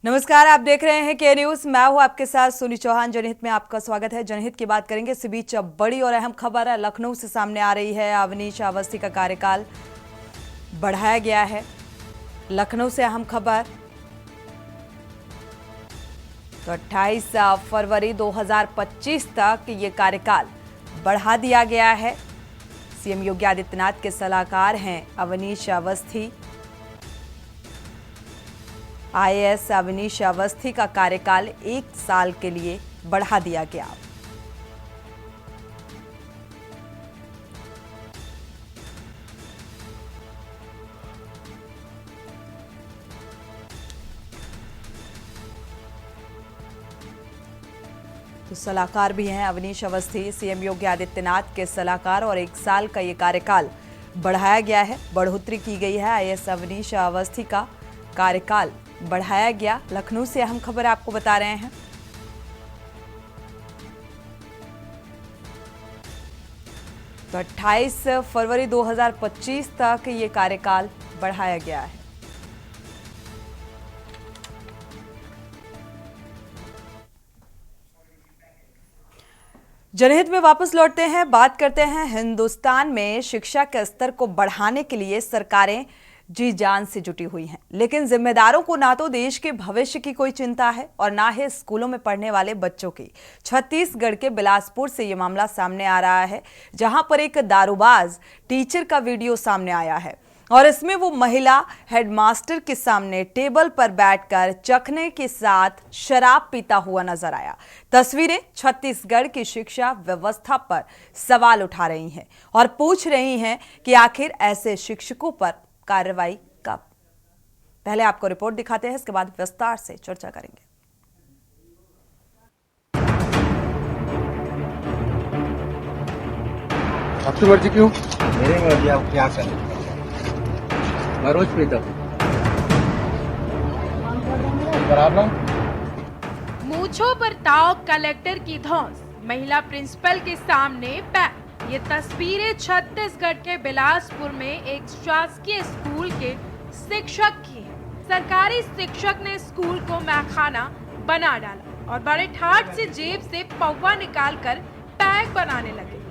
नमस्कार, आप देख रहे हैं के न्यूज। मैं हूं आपके साथ सुनी चौहान। जनहित में आपका स्वागत है। जनहित की बात करेंगे। इसी बीच बड़ी और अहम खबर है लखनऊ से सामने आ रही है। अवनीश अवस्थी का कार्यकाल बढ़ाया गया है। लखनऊ से अहम खबर। तो 28 फरवरी 2025 तक ये कार्यकाल बढ़ा दिया गया है। सीएम योगी आदित्यनाथ के सलाहकार हैं अवनीश अवस्थी। आईएएस अवनीश अवस्थी का कार्यकाल 1 साल के लिए बढ़ा दिया गया। तो सलाहकार भी हैं अवनीश अवस्थी, सीएम योगी आदित्यनाथ के सलाहकार, और 1 साल का ये कार्यकाल बढ़ाया गया है। बढ़ोतरी की गई है। आईएएस अवनीश अवस्थी का कार्यकाल बढ़ाया गया। लखनऊ से अहम खबर आपको बता रहे हैं। तो 28 फरवरी 2025 तक ये कार्यकाल बढ़ाया गया है। जनहित में वापस लौटते हैं। बात करते हैं हिंदुस्तान में शिक्षा के स्तर को बढ़ाने के लिए सरकारें जी जान से जुटी हुई हैं, लेकिन जिम्मेदारों को ना तो देश के भविष्य की कोई चिंता है और ना ही स्कूलों में पढ़ने वाले बच्चों की। छत्तीसगढ़ के बिलासपुर से ये मामला सामने आ रहा है, जहां पर एक दारूबाज टीचर का वीडियो सामने आया है और इसमें वो महिला हेडमास्टर के सामने टेबल पर बैठकर चखने के साथ शराब पीता हुआ नजर आया। तस्वीरें छत्तीसगढ़ की शिक्षा व्यवस्था पर सवाल उठा रही हैं और पूछ रही हैं कि आखिर ऐसे शिक्षकों पर कार्रवाई कब। पहले आपको रिपोर्ट दिखाते हैं, इसके बाद विस्तार से चर्चा करेंगे। आपकी मर्जी क्यों? मेरी मर्जी, आप क्या करें? मैं रोज पीता हूँ। मूंछों पर ताव, कलेक्टर की धौंस, महिला प्रिंसिपल के सामने पैक। ये तस्वीरें छत्तीसगढ़ के बिलासपुर में एक शासकीय स्कूल के शिक्षक की हैं। सरकारी शिक्षक ने स्कूल को मैखाना बना डाला और बड़े ठाठ से जेब से पौवा निकालकर पैक बनाने लगे।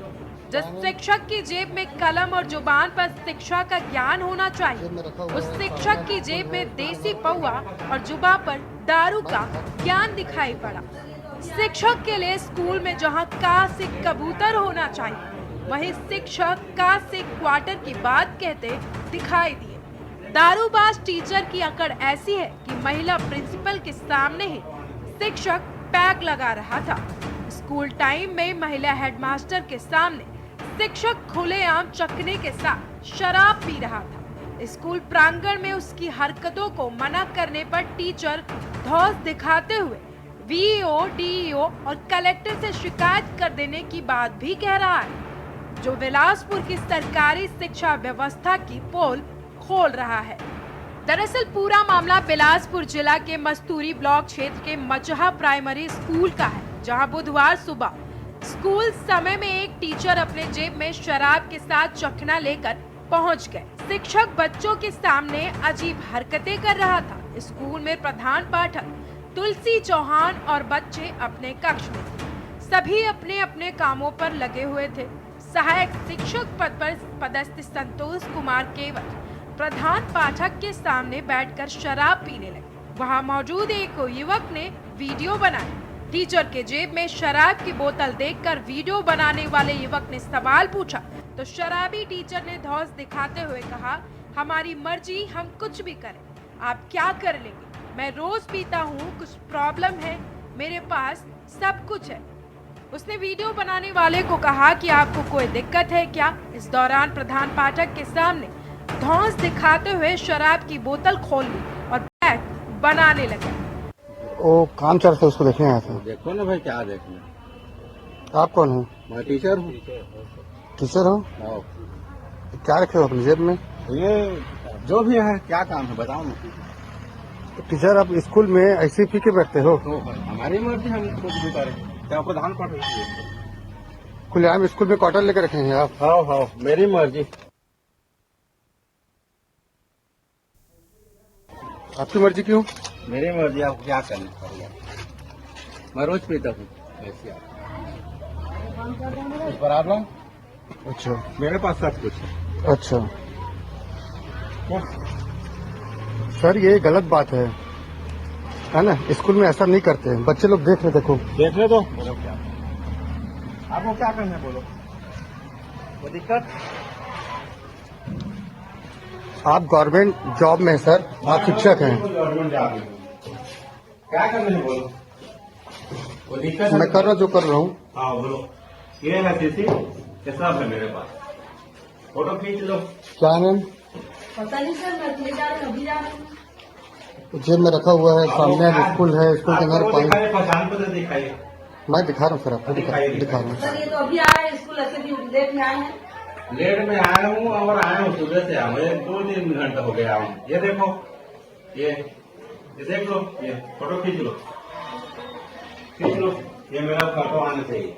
जिस शिक्षक की जेब में कलम और जुबान पर शिक्षा का ज्ञान होना चाहिए, उस शिक्षक की जेब में देसी पौवा और जुबान पर दारू का ज्ञान दिखाई पड़ा। शिक्षक के लिए स्कूल में जहां का से कबूतर होना चाहिए, वहीं शिक्षक का से क्वार्टर की बात कहते दिखाई दिए। दारूबाज टीचर की अकड़ ऐसी है कि महिला प्रिंसिपल के सामने ही शिक्षक पैक लगा रहा था। स्कूल टाइम में महिला हेडमास्टर के सामने शिक्षक खुलेआम चखने के साथ शराब पी रहा था। स्कूल प्रांगण में उसकी हरकतों को मना करने पर टीचर धौंस दिखाते हुए वीईओ, डीईओ और कलेक्टर से शिकायत कर देने की बात भी कह रहा है, जो बिलासपुर की सरकारी शिक्षा व्यवस्था की पोल खोल रहा है। दरअसल पूरा मामला बिलासपुर जिला के मस्तूरी ब्लॉक क्षेत्र के मचहा प्राइमरी स्कूल का है, जहां बुधवार सुबह स्कूल समय में एक टीचर अपने जेब में शराब के साथ चखना लेकर पहुंच गए। शिक्षक बच्चों के सामने अजीब हरकतें कर रहा था। स्कूल में प्रधान पाठक तुलसी चौहान और बच्चे अपने कक्ष में थे। सभी अपने अपने कामों पर लगे हुए थे। सहायक शिक्षक पद पर पदस्थ संतोष कुमार केवल प्रधान पाठक के सामने बैठकर शराब पीने लगे। वहां मौजूद एक युवक ने वीडियो बनाया। टीचर के जेब में शराब की बोतल देखकर वीडियो बनाने वाले युवक ने सवाल पूछा, तो शराबी टीचर ने धौंस दिखाते हुए कहा, हमारी मर्जी, हम कुछ भी करें, आप क्या कर लेंगे? मैं रोज पीता हूँ, कुछ प्रॉब्लम है? मेरे पास सब कुछ है। उसने वीडियो बनाने वाले को कहा कि आपको कोई दिक्कत है क्या? इस दौरान प्रधान पाठक के सामने धौंस दिखाते हुए शराब की बोतल खोल ली और पैक बनाने लगे। वो काम चल रहा, उसको देखने आया था। देखो ना भाई, क्या देखना। आप कौन हो? मैं टीचर हूँ। टीचर हो? हाँ। क्या रखे हो अपनी जेब में? ये जो भी है, क्या काम है बताओ ना। तो टीचर, आप स्कूल में ऐसे पी के बैठते हो? तो हमारी मर्जी, हम कुछ भी करें। क्या प्रधान पाठक खुलेआम स्कूल में क्वार्टर लेकर रखे हैं आप? हाँ हाँ, मेरी मर्जी। आपकी मर्जी क्यों? मेरी मर्जी, आपको क्या करना पड़ेगा। मैं रोज पीता हूँ ऐसे। प्रॉब्लम अच्छा मेरे पास सब कुछ है। अच्छा सर, ये गलत बात है ना। स्कूल में ऐसा नहीं करते हैं, बच्चे लोग देख रहे, देखो देखने दो। बोलो क्या आपको क्या करना है, बोलो। कोई दिक्कत? आप गवर्नमेंट जॉब में हैं सर, आप शिक्षक हैं। गवर्नमेंट जॉब में क्या करना है, बोलो। कोई दिक्कत है? मैं कर रहा जो कर रहा हूँ। हाँ बोलो। ये है सीसी, ये सब है मेरे पास। फोटो खींच लो। क्या नाम? पता नहीं सर, मैं ले जा रही हूँ, अभी जा रही हूँ। जेब में रखा हुआ है, सामने एक स्कूल है, स्कूल के अंदर पानी। पहचान पत्र दिखाइए। मैं दिखा रहा हूँ सर, आपको दिखा रहा हूँ। सर ये तो अभी आ रहे हैं स्कूल, ऐसे भी लेट में आए हैं। लेट में आया हूँ और आया हूँ सुबह से। मुझे 2-3 घंटा हो गया हूँ। ये देखो, ये देख लो, ये फोटो खींच लो, खींच लो। ये मेरा फोटो आना चाहिए।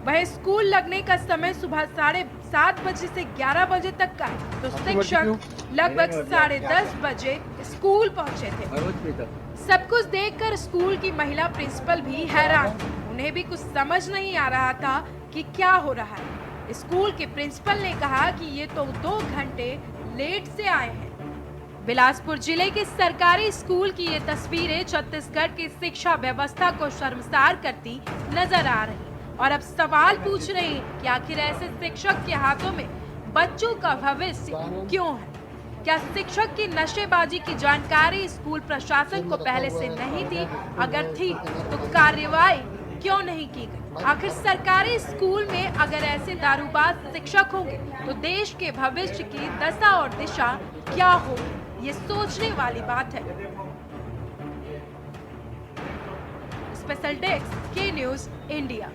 वह स्कूल लगने का समय सुबह 7:30 बजे से 11 बजे तक का है, तो शिक्षक लगभग 10:30 बजे स्कूल पहुंचे थे। मैं रोज पीता हूँ। सब कुछ देखकर स्कूल की महिला प्रिंसिपल भी हैरान थी। उन्हें भी कुछ समझ नहीं आ रहा था कि क्या हो रहा है। स्कूल के प्रिंसिपल ने कहा कि ये तो 2 घंटे लेट से आए हैं। बिलासपुर जिले के सरकारी स्कूल की ये तस्वीरें छत्तीसगढ़ की शिक्षा व्यवस्था को शर्मसार करती नजर आ रही और अब सवाल पूछ रहे हैं कि आखिर ऐसे शिक्षक के हाथों में बच्चों का भविष्य क्यों है? क्या शिक्षक की नशेबाजी की जानकारी स्कूल प्रशासन को पहले से नहीं थी? अगर थी तो कार्रवाई क्यों नहीं की गई? आखिर सरकारी स्कूल में अगर ऐसे दारूबाज शिक्षक होंगे तो देश के भविष्य की दशा और दिशा क्या होगी? ये सोचने वाली बात है। स्पेशल डेस्क के न्यूज इंडिया।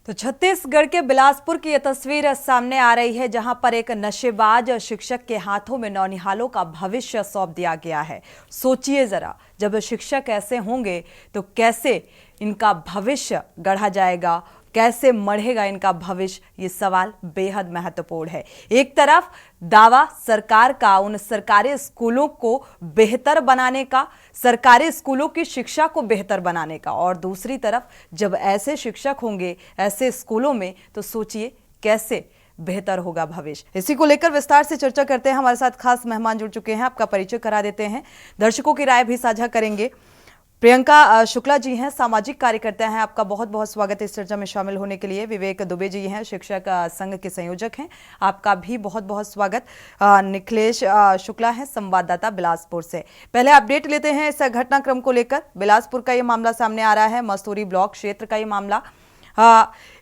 तो छत्तीसगढ़ के बिलासपुर की यह तस्वीर सामने आ रही है, जहां पर एक नशेबाज शिक्षक के हाथों में नौनिहालों का भविष्य सौंप दिया गया है। सोचिए जरा, जब शिक्षक ऐसे होंगे तो कैसे इनका भविष्य गढ़ा जाएगा, कैसे मढ़ेगा इनका भविष्य? ये सवाल बेहद महत्वपूर्ण है। एक तरफ दावा सरकार का उन सरकारी स्कूलों को बेहतर बनाने का, सरकारी स्कूलों की शिक्षा को बेहतर बनाने का, और दूसरी तरफ जब ऐसे शिक्षक होंगे ऐसे स्कूलों में तो सोचिए कैसे बेहतर होगा भविष्य। इसी को लेकर विस्तार से चर्चा करते हैं। हमारे साथ खास मेहमान जुड़ चुके हैं, आपका परिचय करा देते हैं, दर्शकों की राय भी साझा करेंगे। प्रियंका शुक्ला जी हैं, सामाजिक कार्यकर्ता हैं, आपका बहुत बहुत स्वागत है इस चर्चा में शामिल होने के लिए। विवेक दुबे जी हैं, शिक्षक संघ के संयोजक हैं, आपका भी बहुत बहुत स्वागत। निखिलेश शुक्ला हैं, संवाददाता बिलासपुर से। पहले अपडेट लेते हैं इस घटनाक्रम को लेकर। बिलासपुर का ये मामला सामने आ रहा है, मस्तूरी ब्लॉक क्षेत्र का ये मामला।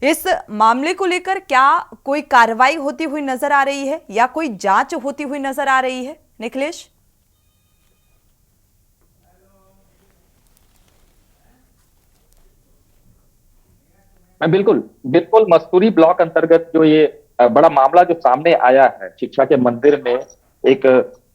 इस मामले को लेकर क्या कोई कार्रवाई होती हुई नजर आ रही है या कोई जांच होती हुई नजर आ रही है? निखिलेश। बिल्कुल बिल्कुल मस्तूरी ब्लॉक अंतर्गत जो ये बड़ा मामला जो सामने आया है, शिक्षा के मंदिर में एक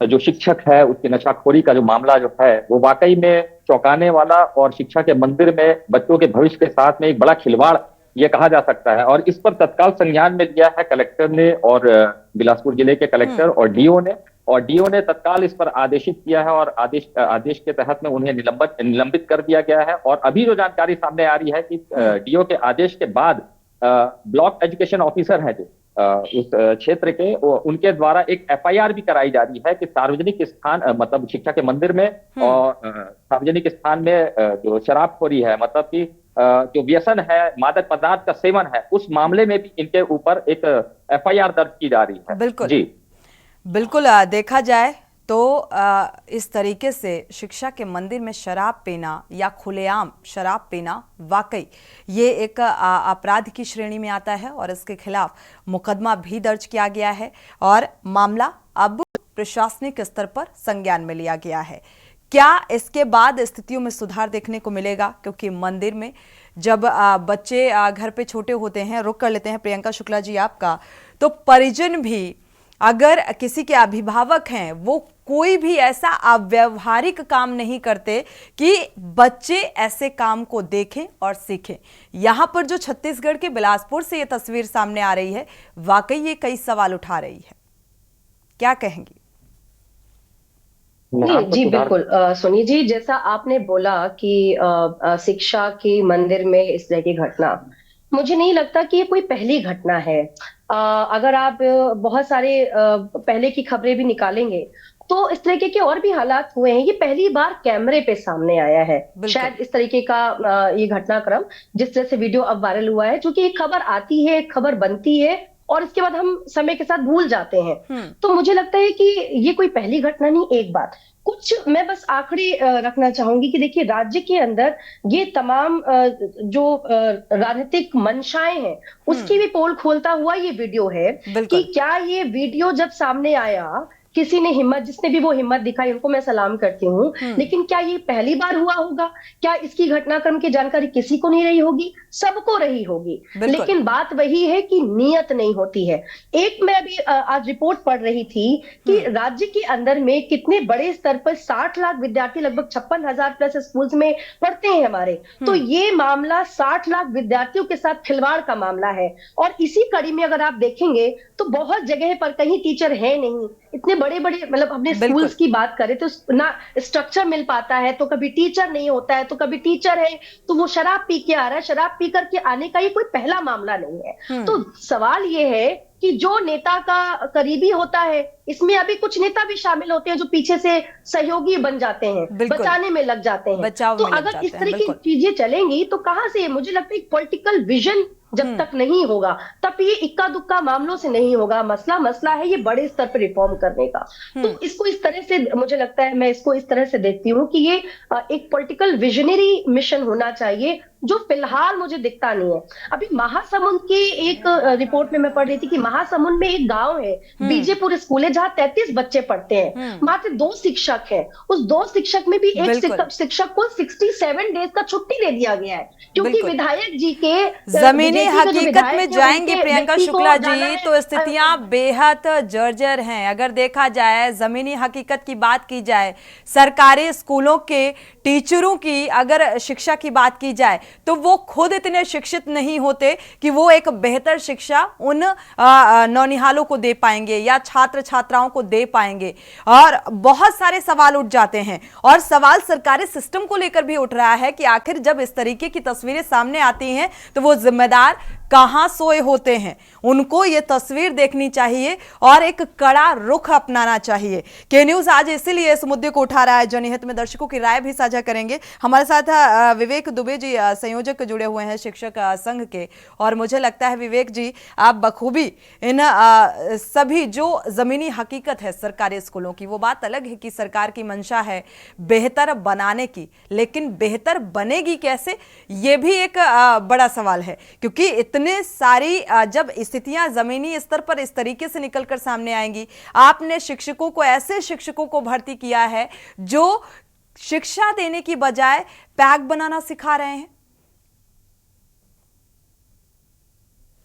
जो शिक्षक है उसकी नशाखोरी का जो मामला जो है वो वाकई में चौंकाने वाला और शिक्षा के मंदिर में बच्चों के भविष्य के साथ में एक बड़ा खिलवाड़ ये कहा जा सकता है। और इस पर तत्काल संज्ञान में लिया है कलेक्टर ने, और बिलासपुर जिले के कलेक्टर और डीओ ने तत्काल इस पर आदेशित किया है और आदेश के तहत में उन्हें निलंबित कर दिया गया है। और अभी जो जानकारी सामने आ रही है कि डीओ के आदेश के बाद ब्लॉक एजुकेशन ऑफिसर है जो उस क्षेत्र के, उनके द्वारा एक एफआईआर भी कराई जा रही है कि सार्वजनिक स्थान मतलब शिक्षा के मंदिर में और सार्वजनिक स्थान में जो शराबखोरी है, मतलब कि जो व्यसन है, मादक पदार्थ का सेवन है, उस मामले में भी इनके ऊपर एक एफआईआर दर्ज की जा रही है। बिल्कुल जी बिल्कुल। देखा जाए तो इस तरीके से शिक्षा के मंदिर में शराब पीना या खुलेआम शराब पीना वाकई ये एक अपराध की श्रेणी में आता है और इसके खिलाफ मुकदमा भी दर्ज किया गया है और मामला अब प्रशासनिक स्तर पर संज्ञान में लिया गया है। क्या इसके बाद स्थितियों में सुधार देखने को मिलेगा? क्योंकि मंदिर में जब बच्चे घर पे छोटे होते हैं, रुक कर लेते हैं प्रियंका शुक्ला जी आपका, तो परिजन भी, अगर किसी के अभिभावक हैं, वो कोई भी ऐसा अव्यावहारिक काम नहीं करते कि बच्चे ऐसे काम को देखें और सीखें। यहां पर जो छत्तीसगढ़ के बिलासपुर से ये तस्वीर सामने आ रही है, वाकई ये कई सवाल उठा रही है। क्या कहेंगी? मैं जी आपको जी सुधार बिल्कुल। सुनिए जी, जैसा आपने बोला कि शिक्षा के मंदिर में इस तरह की घटना, मुझे नहीं लगता कि ये कोई पहली घटना है। अगर आप बहुत सारे पहले की खबरें भी निकालेंगे तो इस तरीके के और भी हालात हुए हैं। ये पहली बार कैमरे पे सामने आया है बिल्कुल। शायद इस तरीके का ये घटनाक्रम, जिस तरह से वीडियो अब वायरल हुआ है, क्योंकि एक खबर आती है, एक खबर बनती है और इसके बाद हम समय के साथ भूल जाते हैं। तो मुझे लगता है कि ये कोई पहली घटना नहीं। एक बात कुछ मैं बस आखिरी रखना चाहूंगी कि देखिए, राज्य के अंदर ये तमाम जो राजनीतिक मंशाएं हैं उसकी भी पोल खोलता हुआ ये वीडियो है कि बिल्कुल। क्या ये वीडियो जब सामने आया, किसी ने हिम्मत, जिसने भी वो हिम्मत दिखाई उनको मैं सलाम करती हूँ, लेकिन क्या ये पहली बार हुआ होगा? क्या इसकी घटनाक्रम की जानकारी किसी को नहीं रही होगी? सबको रही होगी। बिल्कुल। लेकिन बात वही है कि नियत नहीं होती है। एक मैं अभी आज रिपोर्ट पढ़ रही थी कि राज्य के अंदर में कितने बड़े स्तर पर 60 लाख विद्यार्थी, लगभग 56,000 प्लस स्कूल्स में पढ़ते हैं हमारे। तो ये मामला 60 लाख विद्यार्थियों के साथ खिलवाड़ का मामला है। और इसी कड़ी में अगर आप देखेंगे तो बहुत जगह पर कहीं टीचर है नहीं। इतने बड़े बड़े, मतलब अपने बिल्कुल। स्कूल्स की बात करें तो ना स्ट्रक्चर मिल पाता है, तो कभी टीचर नहीं होता है, तो कभी टीचर है तो वो शराब पी के आ रहा है। शराब पी करके आने का ये कोई पहला मामला नहीं है। तो सवाल ये है कि जो नेता का करीबी होता है, इसमें अभी कुछ नेता भी शामिल होते हैं जो पीछे से सहयोगी बन जाते हैं, बिल्कुल। बचाने में लग जाते हैं। बचाव तो में लग अगर जाते इस हैं, तरह की बिल्कुल। चीजें चलेंगी तो कहां से, मुझे लगता है पॉलिटिकल विजन जब तक नहीं होगा तब ये इक्का दुक्का मामलों से नहीं होगा। मसला है ये बड़े स्तर पर रिफॉर्म करने का। तो इसको इस तरह से, मुझे लगता है, मैं इसको इस तरह से देखती हूँ कि ये एक पॉलिटिकल विजनरी मिशन होना चाहिए, जो फिलहाल मुझे दिखता नहीं है। अभी महासमुंद की एक रिपोर्ट में मैं पढ़ रही थी कि महासमुंद में एक गांव है, बीजेपुर स्कूल है, जहां 33 बच्चे पढ़ते हैं। मात्र 2 शिक्षक हैं। उस 2 शिक्षक में भी एक बिल्कुल। शिक्षक को 67 डेज का छुट्टी दे दिया गया है, क्योंकि बिल्कुल। विधायक जी के जमीनी बीजेपी के जो हकीकत विधायक में हैं, जाएंगे उनके प्रियंका व्यक्ति को शुक्ला जाना जी, है। तो स्थितियां बेहद जर्जर हैं। अगर देखा जाए, जमीनी हकीकत की बात की जाए, सरकारी स्कूलों के टीचरों की अगर शिक्षा की बात की जाए तो वो खुद इतने शिक्षित नहीं होते कि वो एक बेहतर शिक्षा उन नौनिहालों को दे पाएंगे या छात्र छात्राओं को दे पाएंगे। और बहुत सारे सवाल उठ जाते हैं, और सवाल सरकारी सिस्टम को लेकर भी उठ रहा है कि आखिर जब इस तरीके की तस्वीरें सामने आती हैं तो वो जिम्मेदार कहां सोए होते हैं। उनको ये तस्वीर देखनी चाहिए और एक कड़ा रुख अपनाना चाहिए। के न्यूज आज इसीलिए इस मुद्दे को उठा रहा है। जनहित में दर्शकों की राय भी साझा करेंगे। हमारे साथ विवेक दुबे जी, संयोजक जुड़े हुए हैं शिक्षक संघ के, और मुझे लगता है विवेक जी आप बखूबी इन सभी जो जमीनी हकीकत है सरकारी स्कूलों की, वो बात अलग है कि सरकार की मंशा है बेहतर बनाने की, लेकिन बेहतर बनेगी कैसे, ये भी एक बड़ा सवाल है। क्योंकि इतने सारी जब स्थितियां जमीनी स्तर पर इस तरीके से निकलकर सामने आएंगी, आपने शिक्षकों को, ऐसे शिक्षकों को भर्ती किया है जो शिक्षा देने की बजाय पैक बनाना सिखा रहे हैं।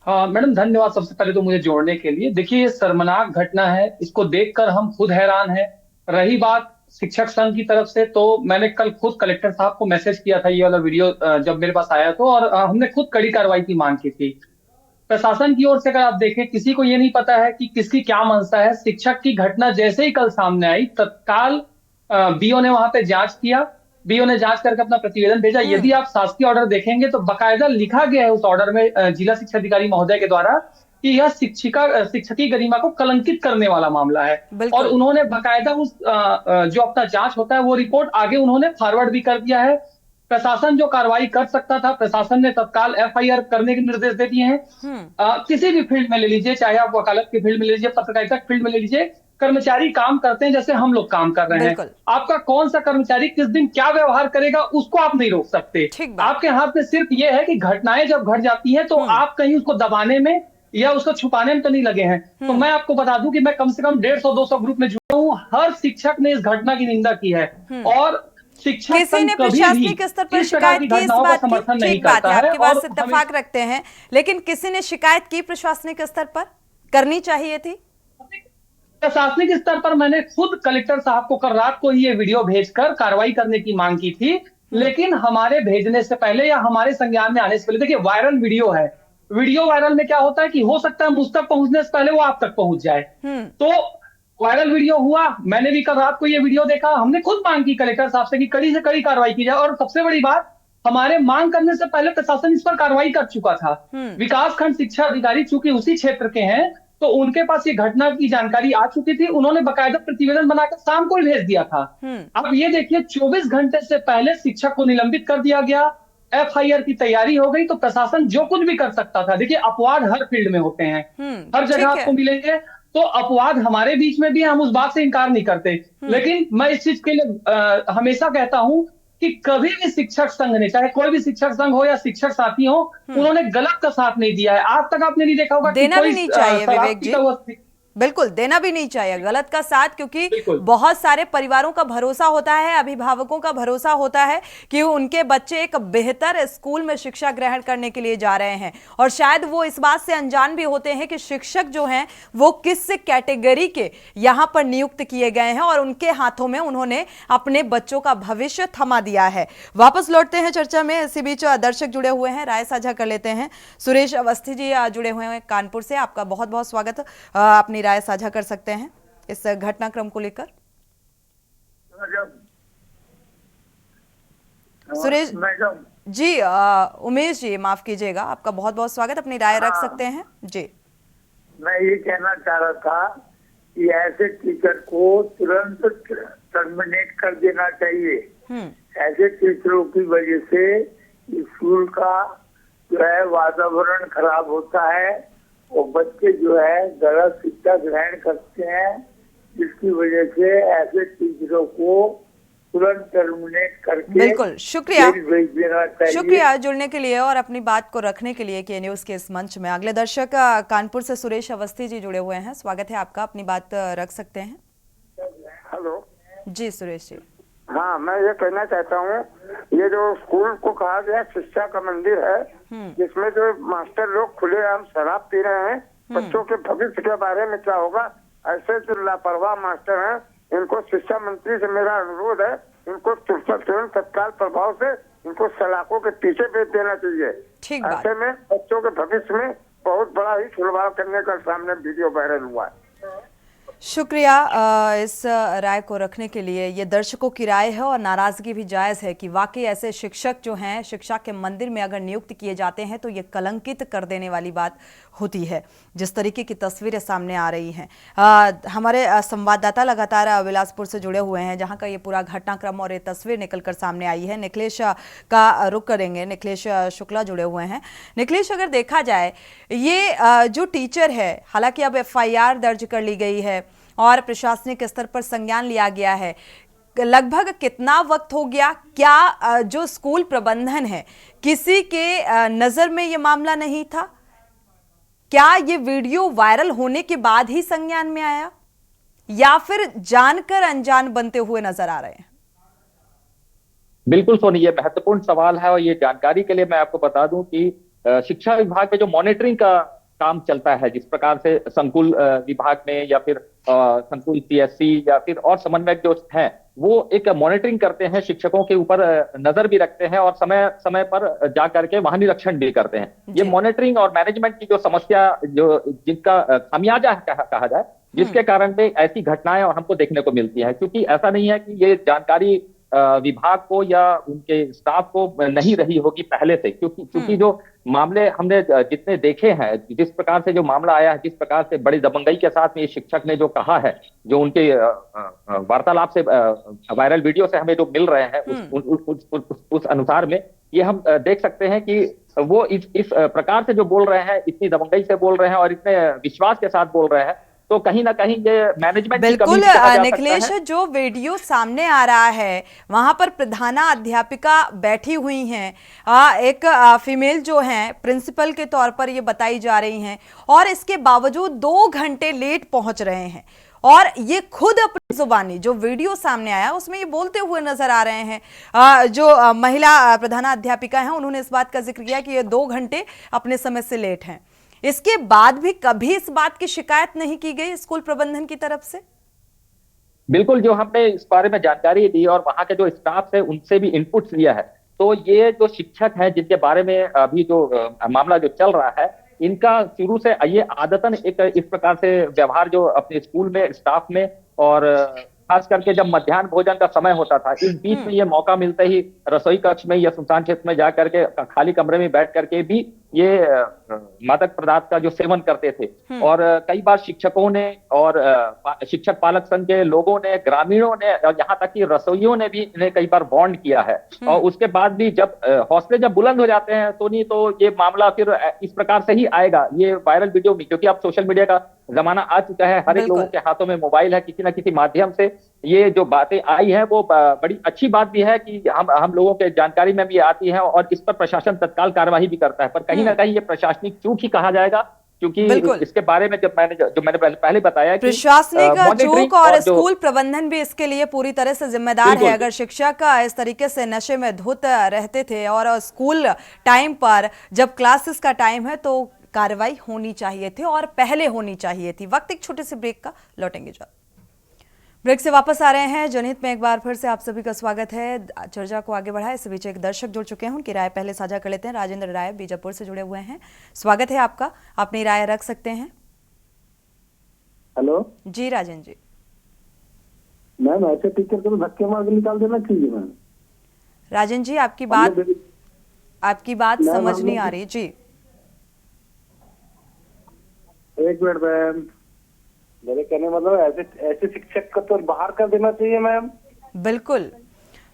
हाँ मैडम, धन्यवाद सबसे पहले तो मुझे जोड़ने के लिए। देखिए, ये शर्मनाक घटना है, इसको देखकर हम खुद हैरान हैं। रही बात शिक्षक संघ की तरफ से, तो मैंने कल खुद कलेक्टर साहब को मैसेज किया था, ये वाला वीडियो जब मेरे पास आया तो, और हमने खुद कड़ी कार्रवाई की मांग की थी। प्रशासन की ओर से अगर आप देखें, किसी को ये नहीं पता है कि किसकी क्या मंशा है। शिक्षक की घटना जैसे ही कल सामने आई, तत्काल बीओ ने वहां पे जांच किया। बीओ ने जांच करके अपना प्रतिवेदन भेजा। यदि आप शासकीय ऑर्डर देखेंगे तो बाकायदा लिखा गया है उस ऑर्डर में जिला शिक्षा अधिकारी महोदय के द्वारा कि यह शिक्षकी गरिमा को कलंकित करने वाला मामला है। और उन्होंने बाकायदा उस जो अपना जांच होता है वो रिपोर्ट आगे उन्होंने फॉरवर्ड भी कर दिया है। प्रशासन जो कार्रवाई कर सकता था, प्रशासन ने तत्काल एफआईआर करने के निर्देश दे दिए हैं। किसी भी फील्ड में ले लीजिए, चाहे आप वकालत की फील्ड में ले लीजिए, पत्रकारिता की फील्ड में ले लीजिए, कर्मचारी काम करते हैं जैसे हम लोग काम कर रहे हैं। आपका कौन सा कर्मचारी किस दिन क्या व्यवहार करेगा उसको आप नहीं रोक सकते। आपके हाथ में सिर्फ ये है कि घटनाएं जब घट जाती हैं तो आप कहीं उसको दबाने में या उसको छुपाने में तो नहीं लगे हैं। तो मैं आपको बता दूं कि मैं कम से कम 150-200 ग्रुप में जुड़ा हूं। हर शिक्षक ने इस घटना की निंदा की है, और शिक्षक किसी ने प्रशासनिक स्तर पर शिकायत की इस बात की? ठीक बात है, आपकी बात से इत्तेफाक रखते हैं, लेकिन किसी ने शिकायत की प्रशासनिक स्तर पर? करनी चाहिए थी। प्रशासनिक स्तर पर मैंने खुद कलेक्टर साहब को कल रात को ही ये वीडियो भेजकर कार्रवाई करने की मांग की थी, लेकिन हमारे भेजने से पहले या हमारे संज्ञान में आने से पहले, देखिए वायरल वीडियो है, वीडियो वायरल में क्या होता है कि हो सकता है मुझ तक पहुंचने से पहले वो आप तक पहुंच जाए। तो वायरल वीडियो हुआ, मैंने भी कल रात को ये वीडियो देखा, हमने खुद मांग की कलेक्टर साहब से कि कड़ी से कड़ी कार्रवाई की जाए। और सबसे बड़ी बात, हमारे मांग करने से पहले प्रशासन इस पर कार्रवाई कर चुका था। विकास खंड शिक्षा अधिकारी चूंकि उसी क्षेत्र के हैं, तो उनके पास ये घटना की जानकारी आ चुकी थी, उन्होंने बकायदा प्रतिवेदन बनाकर शाम को ही भेज दिया था। अब ये देखिए 24 घंटे से पहले शिक्षक को निलंबित कर दिया गया, FIR की तैयारी हो गई, तो प्रशासन जो कुछ भी कर सकता था। देखिए अपवाद हर फील्ड में होते हैं, हर जगह आपको मिलेंगे, तो अपवाद हमारे बीच में भी है, हम उस बात से इनकार नहीं करते। लेकिन मैं इस चीज के लिए हमेशा कहता हूं कि कभी भी शिक्षक संघ ने, चाहे कोई भी शिक्षक संघ हो या शिक्षक साथी हो, उन्होंने गलत का साथ नहीं दिया है। आज तक आपने नहीं देखा होगा देना भी नहीं चाहिए विवेक जी, बिल्कुल देना भी नहीं चाहिए गलत का साथ, क्योंकि बहुत सारे परिवारों का भरोसा होता है, अभिभावकों का भरोसा होता है कि उनके बच्चे एक बेहतर स्कूल में शिक्षा ग्रहण करने के लिए जा रहे हैं, और शायद वो इस बात से अनजान भी होते हैं कि शिक्षक जो हैं वो किस कैटेगरी के यहाँ पर नियुक्त किए गए हैं, और उनके हाथों में उन्होंने अपने बच्चों का भविष्य थमा दिया है। वापस लौटते हैं चर्चा में, इसी बीच दर्शक जुड़े हुए हैं, राय साझा कर लेते हैं। सुरेश अवस्थी जी जुड़े हुए हैं कानपुर से, आपका बहुत बहुत स्वागत। अपनी राय साझा कर सकते हैं इस घटनाक्रम को लेकर। सुरेश जी, उमेश जी माफ कीजिएगा, आपका बहुत बहुत स्वागत, अपनी राय रख सकते हैं जी। मैं ये कहना चाह रहा था कि ऐसे टीचर को तुरंत टर्मिनेट कर देना चाहिए। ऐसे टीचरों की वजह से स्कूल का जो है वातावरण खराब होता है और बच्चे जो है गलत शिक्षा ग्रहण करते हैं, जिसकी वजह से ऐसे टीचरों को तुरंत टर्मिनेट करके बिल्कुल शुक्रिया भेज देना चाहिए। शुक्रिया जुड़ने के लिए और अपनी बात को रखने के लिए के न्यूज के इस मंच में। अगले दर्शक कानपुर से सुरेश अवस्थी जी जुड़े हुए हैं, स्वागत है आपका, अपनी बात रख सकते हैं। हेलो जी सुरेश जी। हाँ, मैं ये कहना चाहता हूँ, ये जो स्कूल को कहा गया शिक्षा का मंदिर है, जिसमें जो मास्टर लोग खुलेआम शराब पी रहे हैं, बच्चों के भविष्य के बारे में क्या होगा? ऐसे जो लापरवाह मास्टर हैं, इनको शिक्षा मंत्री से मेरा अनुरोध है, इनको तुरंत तत्काल प्रभाव से इनको सलाखों के पीछे भेज देना चाहिए। ऐसे में बच्चों के भविष्य में बहुत बड़ा ही खिलवाड़ करने का सामने वीडियो वायरल हुआ है। शुक्रिया इस राय को रखने के लिए। ये दर्शकों की राय है और नाराजगी भी जायज है कि वाकई ऐसे शिक्षक जो हैं शिक्षा के मंदिर में अगर नियुक्त किए जाते हैं तो ये कलंकित कर देने वाली बात होती है। जिस तरीके की तस्वीरें सामने आ रही हैं, हमारे संवाददाता लगातार बिलासपुर से जुड़े हुए हैं, जहां का ये पूरा घटनाक्रम और ये तस्वीर निकलकर सामने आई है। निखिलेश का रुख करेंगे, निखिलेश शुक्ला जुड़े हुए हैं। निखिलेश, अगर देखा जाए ये जो टीचर है, हालांकि अब FIR दर्ज कर ली गई है और प्रशासनिक स्तर पर संज्ञान लिया गया है, लगभग कितना वक्त हो गया? क्या जो स्कूल प्रबंधन है किसी के नजर में ये मामला नहीं था? क्या ये वीडियो वायरल होने के बाद ही संज्ञान में आया या फिर जानकर अनजान बनते हुए नजर आ रहे हैं? बिल्कुल सोनी, ये महत्वपूर्ण सवाल है और ये जानकारी के लिए मैं आपको बता दूं कि शिक्षा विभाग में जो मॉनिटरिंग का काम चलता है, जिस प्रकार से संकुल विभाग में या फिर संकुल CSC या फिर और समन्वयक जो हैं, वो एक मॉनिटरिंग करते हैं, शिक्षकों के ऊपर नजर भी रखते हैं और समय समय पर जा करके वहां निरीक्षण भी करते हैं। ये मॉनिटरिंग और मैनेजमेंट की जो समस्या, जो जिनका खामियाजा कहा जाए, जिसके कारण पे ऐसी घटनाएं हमको देखने को मिलती है। क्योंकि ऐसा नहीं है कि ये जानकारी विभाग को या उनके स्टाफ को नहीं रही होगी पहले से, क्योंकि जो मामले हमने जितने देखे हैं, जिस प्रकार से जो मामला आया है, जिस प्रकार से बड़ी दबंगई के साथ में ये शिक्षक ने जो कहा है, जो उनके वार्तालाप से वायरल वीडियो से हमें जो मिल रहे हैं, उस अनुसार में ये हम देख सकते हैं कि वो इस प्रकार से जो बोल रहे हैं, इतनी दबंगई से बोल रहे हैं और इतने विश्वास के साथ बोल रहे हैं, तो कहीं ना कहीं ये मैनेजमेंट बिल्कुल निखिलेश, जो वीडियो सामने आ रहा है वहां पर प्रधाना अध्यापिका बैठी हुई हैं, एक फीमेल जो हैं प्रिंसिपल के तौर पर ये बताई जा रही हैं, और इसके बावजूद 2 घंटे लेट पहुंच रहे हैं और ये खुद अपनी जुबानी जो वीडियो सामने आया उसमें ये बोलते हुए नजर आ रहे हैं। जो महिला प्रधाना अध्यापिका हैं उन्होंने इस बात का जिक्र किया कि ये 2 घंटे अपने समय से लेट हैं। इसके बाद भी कभी इस बात की शिकायत नहीं की गई स्कूल प्रबंधन की तरफ से? बिल्कुल, जो हमने इस बारे में जानकारी दी और वहां के जो स्टाफ है उनसे भी इनपुट्स लिया है, तो ये जो शिक्षक है जिनके बारे में अभी जो मामला जो चल रहा है, इनका शुरू से ये आदतन एक इस प्रकार से व्यवहार जो अपने स्कूल में स्टाफ में और खास करके जब मध्याह्न भोजन का समय होता था, इस बीच में ये मौका मिलते ही रसोई कक्ष में या सुनसान क्षेत्र में जा करके खाली कमरे में बैठ करके भी ये मादक पदार्थ का जो सेवन करते थे। और कई बार शिक्षकों ने और शिक्षक पालक संघ के लोगों ने, ग्रामीणों ने और यहाँ तक कि रसोइयों ने भी इन्हें कई बार वार्न किया है। और उसके बाद भी जब हौसले जब बुलंद हो जाते हैं तो नहीं तो ये मामला फिर इस प्रकार से ही आएगा, ये वायरल वीडियो में, क्योंकि अब सोशल मीडिया का जमाना आ चुका है, हर एक लोगों के हाथों में मोबाइल है, किसी न किसी माध्यम से ये जो बातें आई हैं वो बड़ी अच्छी बात भी है कि हम लोगों के जानकारी में भी आती है और इस पर प्रशासन तत्काल कार्यवाही भी करता है। पर कहीं ना कहीं ये प्रशासनिक चूक ही कहा जाएगा, क्योंकि इसके बारे में जब मैंने पहले बताया कि प्रशासनिक चूक और स्कूल प्रबंधन भी इसके लिए पूरी तरह से जिम्मेदार है। अगर शिक्षक इस तरीके से नशे में धुत रहते थे और स्कूल टाइम पर जब क्लासेस का टाइम है तो कार्रवाई होनी चाहिए थी और पहले होनी चाहिए थी। वक्त एक छोटे से ब्रेक का, लौटेंगे जब। ब्रेक से वापस आ रहे हैं जनहित में एक बार फिर से आप सभी का स्वागत है। चर्चा को आगे बढ़ाए, इससे बीच एक दर्शक जुड़ चुके हैं, उनकी राय पहले साझा कर लेते हैं। राजेंद्र राय बीजापुर से जुड़े हुए हैं, स्वागत है आपका, अपनी राय रख सकते हैं। हेलो जी राजेंद्र जी। मैम, ऐसे टीचर को धक्के मार के निकाल देना चाहिए मैम। राजेंद्र जी, आपकी बात समझ नहीं आ रही जी। एक मिनट मैम, मेरे कहने मतलब ऐसे शिक्षक को तो बाहर कर देना चाहिए मैम। बिल्कुल,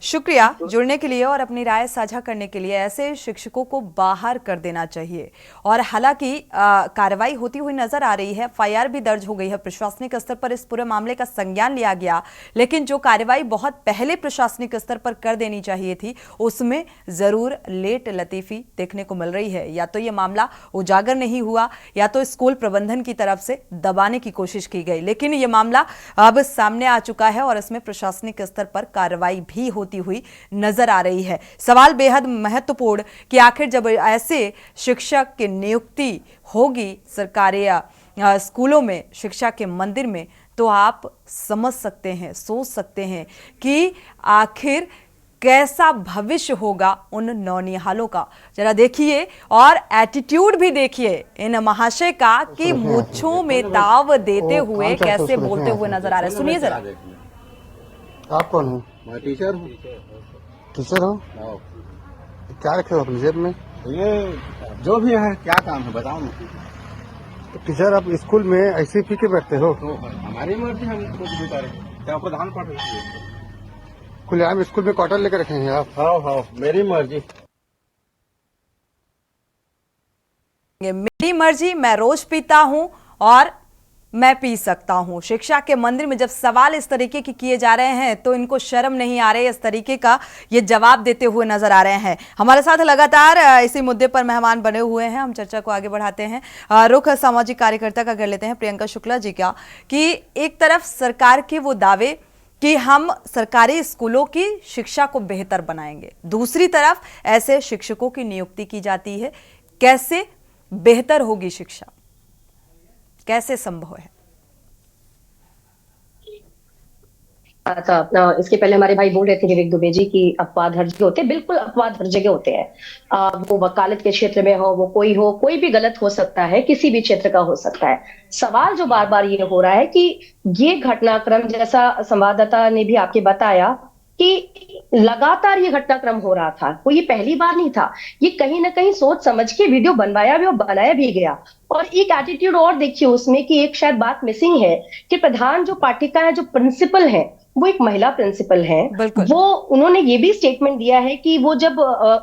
शुक्रिया जुड़ने के लिए और अपनी राय साझा करने के लिए। ऐसे शिक्षकों को बाहर कर देना चाहिए। और हालांकि कार्रवाई होती हुई नजर आ रही है, एफआईआर भी दर्ज हो गई है, प्रशासनिक स्तर पर इस पूरे मामले का संज्ञान लिया गया, लेकिन जो कार्रवाई बहुत पहले प्रशासनिक स्तर पर कर देनी चाहिए थी उसमें जरूर लेट लतीफी देखने को मिल रही है। या तो ये मामला उजागर नहीं हुआ या तो स्कूल प्रबंधन की तरफ से दबाने की कोशिश की गई, लेकिन ये मामला अब सामने आ चुका है और इसमें प्रशासनिक स्तर पर कार्रवाई भी होती हुई नजर आ रही है। सवाल बेहद महत्वपूर्ण कि आखिर जब ऐसे शिक्षक की नियुक्ति होगी सरकारी स्कूलों में, शिक्षा के मंदिर में, तो आप समझ सकते हैं, सोच सकते हैं कि आखिर कैसा भविष्य होगा उन नौनिहालों का। जरा देखिए और एटीट्यूड भी देखिए इन महाशय का कि मूंछों में ताव देते हुए कैसे बोलते हुए नजर आ रहे हैं। सुनिए जरा। आप कौन हो? मैं टीचर हूँ। टीचर हो? क्या रखे हो अपनी जेब में? ये जो भी है, क्या काम है बताओ ना। तो टीचर आप स्कूल में ऐसे पी के बैठते हो? तो हमारी मर्जी, हम कुछ भी करें, क्या प्रधान पढ़ रही है। खुलेआम स्कूल में क्वार्टर लेकर रखे हैं आप? हाँ, मेरी मर्जी। मेरी मर्जी, मैं रोज पीता हूं और मैं पी सकता हूं। शिक्षा के मंदिर में जब सवाल इस तरीके के किए जा रहे हैं तो इनको शर्म नहीं आ रही, इस तरीके का ये जवाब देते हुए नजर आ रहे हैं। हमारे साथ लगातार इसी मुद्दे पर मेहमान बने हुए हैं, हम चर्चा को आगे बढ़ाते हैं। रुख सामाजिक कार्यकर्ता का कर लेते हैं, प्रियंका शुक्ला जी का, कि एक तरफ सरकार के वो दावे कि हम सरकारी स्कूलों की शिक्षा को बेहतर बनाएंगे, दूसरी तरफ ऐसे शिक्षकों की नियुक्ति की जाती है। कैसे बेहतर होगी शिक्षा, कैसे संभव है? अच्छा, इसके पहले हमारे भाई बोल रहे थे विवेक दुबे जी की अपवाद हर जगह होते हैं। बिल्कुल अपवाद हर जगह होते हैं। वो वकालत के क्षेत्र में हो, वो कोई भी गलत हो सकता है, किसी भी क्षेत्र का हो सकता है। सवाल जो बार बार ये हो रहा है कि ये घटनाक्रम, जैसा संवाददाता ने भी आपके बताया कि लगातार ये घटनाक्रम हो रहा था, कोई ये पहली बार नहीं था। ये कहीं ना कहीं सोच समझ के वीडियो बनवाया भी और बनाया भी गया। और एक एटीट्यूड और देखिए उसमें कि एक शायद बात मिसिंग है कि प्रधान जो पाठिका है, जो प्रिंसिपल है, वो एक महिला प्रिंसिपल है। वो उन्होंने ये भी स्टेटमेंट दिया है कि वो जब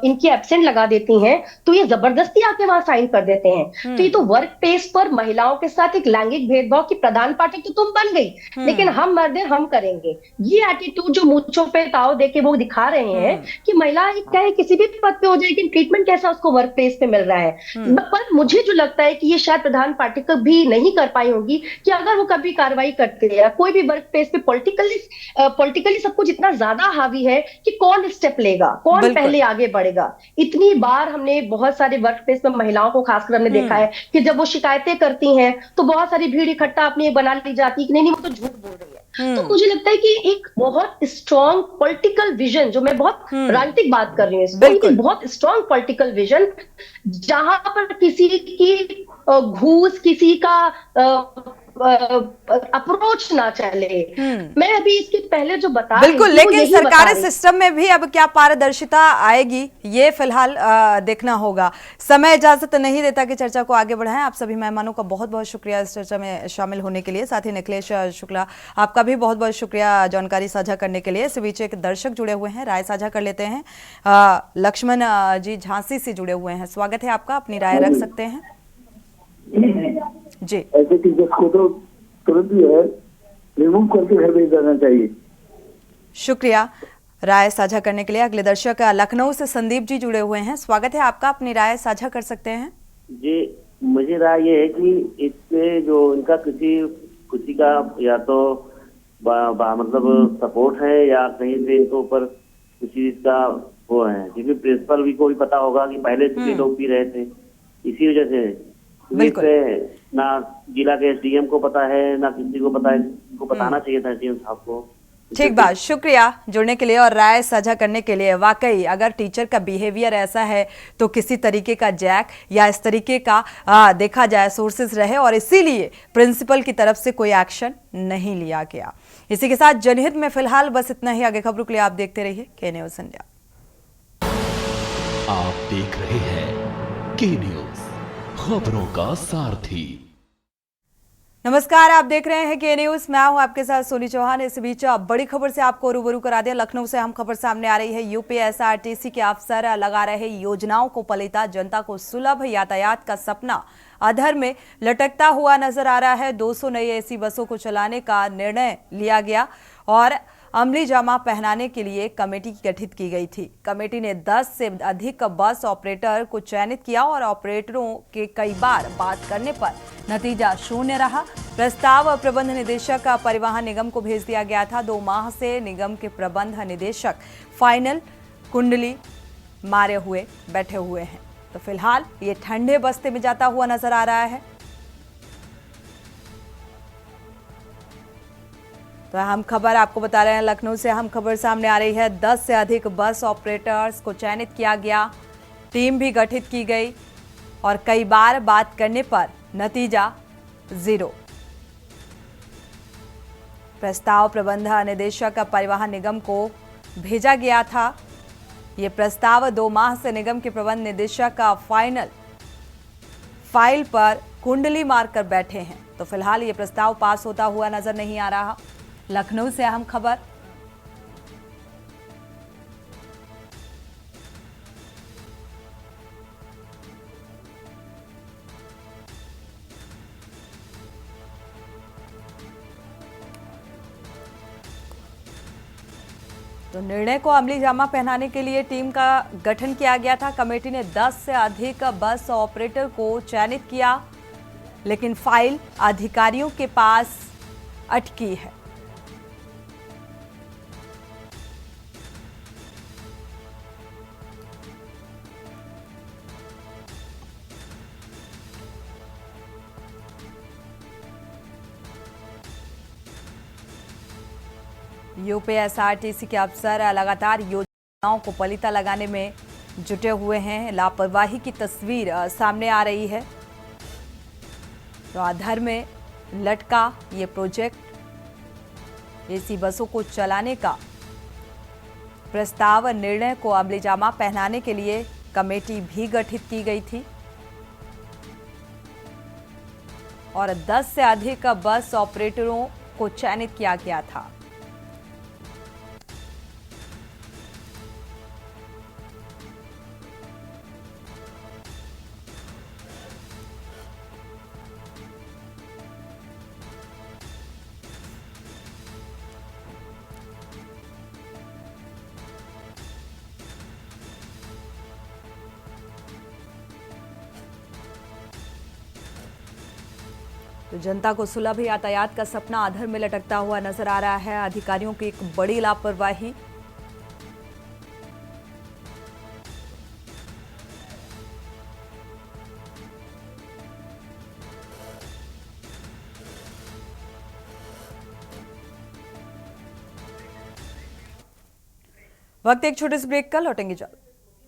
इनकी एब्सेंट लगा देती हैं तो ये जबरदस्ती आके वहां साइन कर देते हैं। तो ये तो वर्क प्लेस पर महिलाओं के साथ एक लैंगिक भेदभाव की प्रधान पाठक तो तुम बन गई, लेकिन हम मर्द हैं, हम करेंगे। ये एटीट्यूड जो मूंछों पे ताव देके वो दिखा रहे हैं कि महिला चाहे किसी भी पद पे हो जाए, लेकिन ट्रीटमेंट कैसा उसको वर्क प्लेस पे मिल रहा है। पर मुझे जो लगता है कि ये शायद प्रधान पाठक भी नहीं कर पाई होंगी कि अगर वो कभी कार्रवाई करते हैं कोई भी वर्क प्लेस पे पॉलिटिकली सब कुछ इतना ज्यादा हावी है कि कौन स्टेप लेगा, कौन पहले आगे बढ़ेगा। इतनी बार हमने बहुत सारे वर्क प्लेस में महिलाओं को खासकर हमने देखा है कि जब वो शिकायतें करती हैं तो बहुत सारी भीड़ इकट्ठा अपनी बना ली जाती है कि नहीं वो तो झूठ बोल रही है। तो मुझे लगता है कि एक बहुत स्ट्रॉन्ग पॉलिटिकल विजन, जो मैं बहुत राजनीतिक बात कर रही हूँ, बहुत स्ट्रॉन्ग पॉलिटिकल विजन, जहां पर किसी की घूस, किसी का अप्रोच ना चले। मैं अभी इसके पहले जो बता रही बिल्कुल, थी, वो लेकिन यही बता सरकारी रही सिस्टम में भी अब क्या पारदर्शिता आएगी, ये फिलहाल देखना होगा। समय इजाजत नहीं देता कि चर्चा को आगे बढ़ाएं। आप सभी मेहमानों का बहुत बहुत शुक्रिया इस चर्चा में शामिल होने के लिए। साथ ही निखिलेश शुक्ला, आपका भी बहुत बहुत शुक्रिया जानकारी साझा करने के लिए। इस बीच एक दर्शक जुड़े हुए हैं, राय साझा कर लेते हैं। लक्ष्मण जी झांसी से जुड़े हुए हैं, स्वागत है आपका, अपनी राय रख सकते हैं जी। ऐसे टीचर्स को तो तुरंत ही है रिमूव करके घर भेज देना चाहिए। शुक्रिया राय साझा करने के लिए। अगले दर्शक लखनऊ से संदीप जी जुड़े हुए हैं, स्वागत है आपका, अपनी राय साझा कर सकते हैं जी। मुझे राय ये है कि इससे जो इनका किसी का या तो मतलब सपोर्ट है या कहीं से इनको ऊपर किसी का वो है, क्योंकि प्रिंसिपल भी को भी पता होगा कि पहले से लोग पी रहे थे, इसी वजह से ना जिला के एसडीएम को पता है ना किसी को पता है, इनको बताना चाहिए था एसडीएम साहब को। ठीक बात, शुक्रिया जुड़ने के लिए और राय साझा करने के लिए। वाकई अगर टीचर का बिहेवियर ऐसा है तो किसी तरीके का जैक या इस तरीके का देखा जाए सोर्सेस रहे और इसीलिए प्रिंसिपल की तरफ से कोई एक्शन नहीं लिया गया। इसी के साथ जनहित में फिलहाल बस इतना ही। आगे खबरों के लिए आप देखते रहिए के न्यूज इंडिया। आप देख रहे हैं के न्यूज, खबरों का सारथी। नमस्कार, आप देख रहे हैं के न्यूज, मैं हूं आपके साथ सोनी चौहान। इस बीच बड़ी खबर से आपको रूबरू करा दिया। लखनऊ से हम खबर सामने आ रही है। यूपीएसआरटीसी के अफसर लगा रहे योजनाओं को पलीता, जनता को सुलभ यातायात का सपना अधर में लटकता हुआ नजर आ रहा है। 200 नई एसी बसों को चलाने का निर्णय लिया गया और अमली जामा पहनाने के लिए कमेटी गठित की गई थी। कमेटी ने 10 से अधिक बस ऑपरेटर को चयनित किया और ऑपरेटरों के कई बार बात करने पर नतीजा शून्य रहा। प्रस्ताव प्रबंध निदेशक परिवहन निगम को भेज दिया गया था। 2 माह से निगम के प्रबंध निदेशक फाइनल कुंडली मारे हुए बैठे हुए हैं। तो फिलहाल ये ठंडे बस्ते में जाता हुआ नजर आ रहा है। तो हम खबर आपको बता रहे हैं, लखनऊ से हम खबर सामने आ रही है। 10 से अधिक बस ऑपरेटर्स को चयनित किया गया, टीम भी गठित की गई और कई बार बात करने पर नतीजा 0। प्रस्ताव प्रबंध निदेशक परिवहन निगम को भेजा गया था। ये प्रस्ताव 2 माह से निगम के प्रबंध निदेशक फाइनल फाइल पर कुंडली मारकर बैठे हैं। तो फिलहाल ये प्रस्ताव पास होता हुआ नजर नहीं आ रहा। लखनऊ से अहम खबर। तो निर्णय को अमली जामा पहनाने के लिए टीम का गठन किया गया था। कमेटी ने 10 से अधिक बस ऑपरेटर को चयनित किया, लेकिन फाइल अधिकारियों के पास अटकी है। यूपीएसआरटीसी के अफसर लगातार योजनाओं को पलीता लगाने में जुटे हुए हैं। लापरवाही की तस्वीर सामने आ रही है। तो आधार में लटका ये प्रोजेक्ट एसी बसों को चलाने का प्रस्ताव, निर्णय को अमली जामा पहनाने के लिए कमेटी भी गठित की गई थी और 10 से अधिक बस ऑपरेटरों को चयनित किया गया था। तो जनता को सुलभ यातायात का सपना अधर में लटकता हुआ नजर आ रहा है। अधिकारियों की एक बड़ी लापरवाही। वक्त एक छोटे से ब्रेक का, लौटेंगे जल्द।